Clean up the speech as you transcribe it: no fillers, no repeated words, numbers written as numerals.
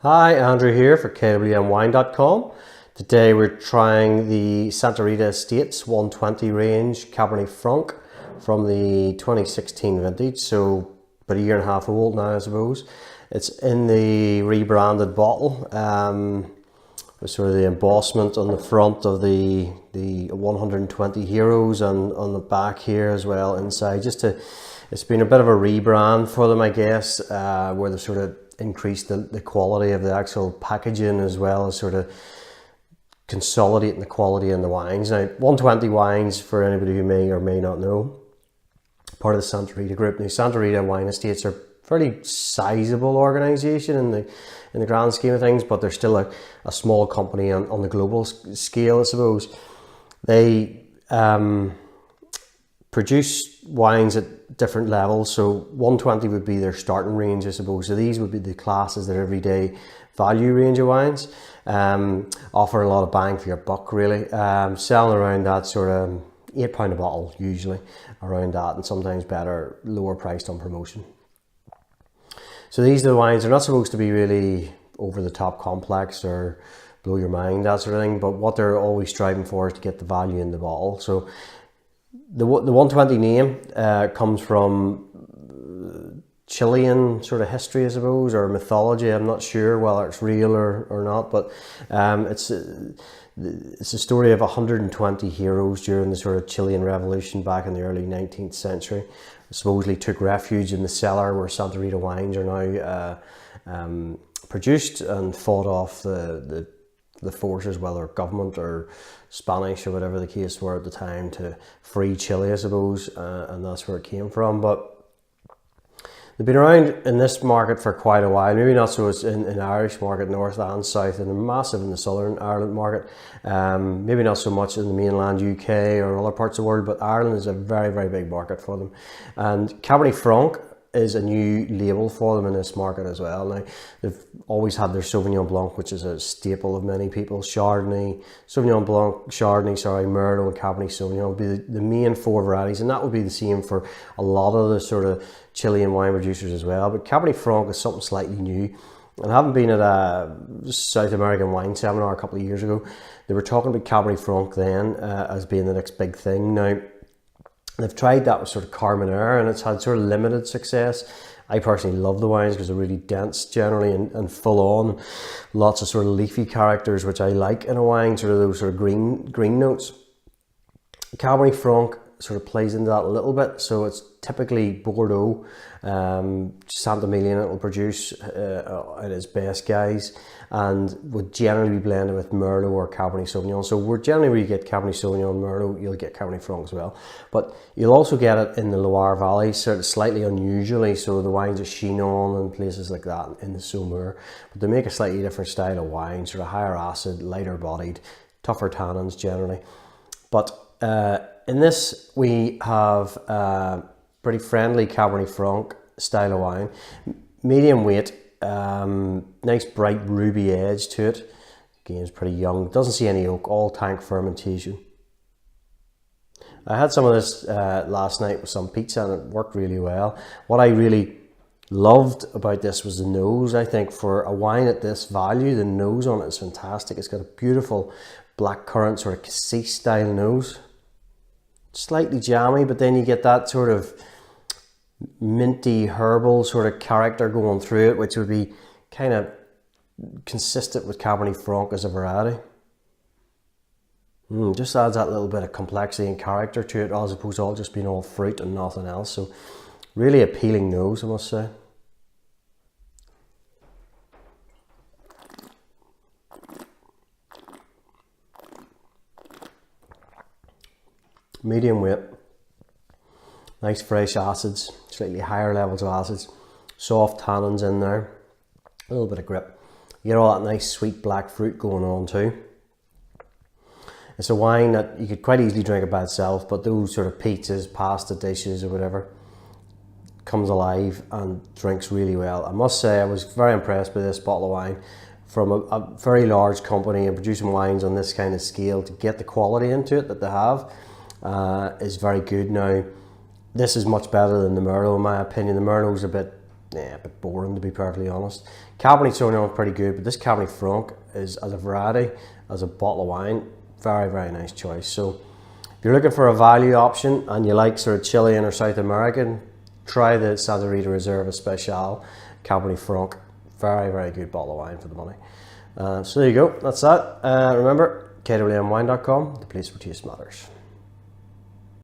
Hi, Andrew here for kwmwine.com. Today we're trying the Santa Rita Estates 120 range Cabernet Franc from the 2016 vintage, so about a year and a half old now I suppose. It's in the rebranded bottle with sort of the embossment on the front of the 120 heroes and on the back here as well inside. It's been a bit of a rebrand for them, I guess, where they've sort of increase the quality of the actual packaging as well as sort of consolidating the quality in the wines. Now, 120 wines, for anybody who may or may not know, part of the Santa Rita group. Now, Santa Rita Wine Estates are a fairly sizable organisation in the grand scheme of things, but they're still a small company on the global scale, I suppose. They produce wines at different levels, so 120 would be their starting range, I suppose. So these would be the classes, their everyday value range of wines, offer a lot of bang for your buck really, selling around that sort of £8 a bottle usually, around that, and sometimes better, lower priced on promotion. So these are the wines. They're not supposed to be really over the top complex or blow your mind, that sort of thing, but what they're always striving for is to get the value in the bottle. So the 120 name comes from Chilean sort of history, I suppose, or mythology. I'm not sure whether it's real or not, but it's a story of 120 heroes during the sort of Chilean revolution back in the early 19th century. Supposedly took refuge in the cellar where Santa Rita wines are now produced, and fought off the forces, whether government or Spanish or whatever the case were at the time, to free Chile, I suppose, and that's where it came from. But they've been around in this market for quite a while, maybe not so much in Irish market, north and south, and they're massive in the Southern Ireland market, maybe not so much in the mainland UK or other parts of the world, but Ireland is a very, very big market for them. And Cabernet Franc is a new label for them in this market as well. Now, they've always had their Sauvignon Blanc, which is a staple of many people. Sauvignon Blanc, Merlot and Cabernet Sauvignon would be the main four varieties, and that would be the same for a lot of the sort of Chilean wine producers as well. But Cabernet Franc is something slightly new. And having been at a South American wine seminar a couple of years ago, they were talking about Cabernet Franc then as being the next big thing. Now, they've tried that with sort of Carmenere, and it's had sort of limited success. I personally love the wines because they're really dense generally and full on. Lots of sort of leafy characters, which I like in a wine, sort of those sort of green notes. Cabernet Franc sort of plays into that a little bit. So it's typically Bordeaux, Saint-Emilion it will produce at its best guys, and would generally be blended with Merlot or Cabernet Sauvignon. So we're generally, where you get Cabernet Sauvignon and Merlot, you'll get Cabernet Franc as well. But you'll also get it in the Loire Valley, sort of slightly unusually. So the wines of Chinon and places like that in the Saumur. But they make a slightly different style of wine, sort of higher acid, lighter bodied, tougher tannins generally. But in this we have pretty friendly Cabernet Franc style of wine, medium weight, nice bright ruby edge to it. Again, it's pretty young, doesn't see any oak, all tank fermentation. I had some of this last night with some pizza and it worked really well. What I really loved about this was the nose. I think for a wine at this value, the nose on it is fantastic. It's got a beautiful blackcurrant sort of cassis style nose. Slightly jammy, but then you get that sort of minty herbal sort of character going through it, which would be kind of consistent with Cabernet Franc as a variety. Just adds that little bit of complexity and character to it, as opposed to all just being all fruit and nothing else. So really appealing nose, I must say. Medium weight, nice fresh acids, slightly higher levels of acids, soft tannins in there, a little bit of grip. You get all that nice sweet black fruit going on too. It's a wine that you could quite easily drink it by itself, but those sort of pizzas, pasta dishes or whatever, comes alive and drinks really well. I must say I was very impressed with this bottle of wine. From a very large company and producing wines on this kind of scale, to get the quality into it that they have is very good. Now, this is much better than the Merlot in my opinion. The Merlot's a bit a bit boring to be perfectly honest. Cabernet Sauvignon is pretty good, but this Cabernet Franc is, as a variety, as a bottle of wine, very, very nice choice. So if you're looking for a value option and you like sort of Chilean or South American, try the Santa Rita Reserva Special Cabernet Franc. Very, very good bottle of wine for the money. So there you go, that's that. Remember, kwmwine.com, the place where taste matters.